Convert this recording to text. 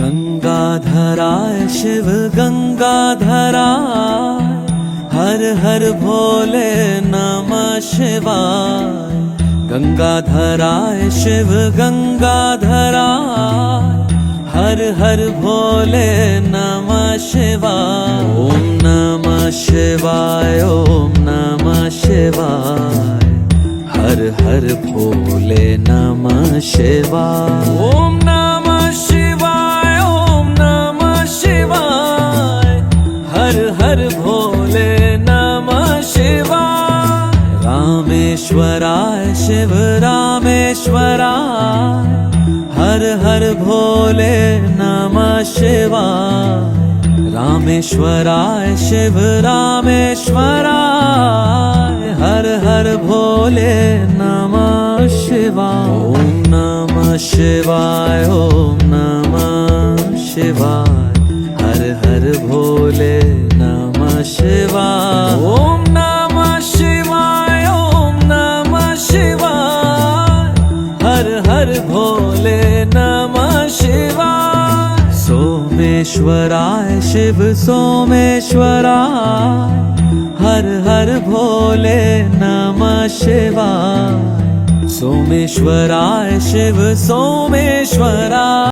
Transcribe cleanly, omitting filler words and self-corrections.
गंगाधराय शिव गंगाधराय, हर हर भोले नमः शिवाय। गंगाधराय शिव गंगाधराय, हर हर भोले नमः शिवाय। ओम नमः शिवाय, ओम नमः शिवाय, हर हर भोले नमः शिवाय। ओम नमः शिवाय, ओम नमः शिवाय, हर हर भोले नमः शिवाय। रामेश्वराय शिव रामेश्वराय, हर हर भोले नमः शिवाय। रामेश्वराय शिव रामेश्वराय, हर हर भोले नमः शिवाय। ओम नमः शिवाय, ओम नमः शिवाय, हर हर भोले नमः शिवाय। ओम नमः शिवाय, ओम नमः शिवाय, हर हर भोले नमः शिवाय। सोमेश्वराय शिव सोमेश्वराय, हर हर भोले नमः शिवाय। सोमेश्वराय शिव सोमेश्वराय।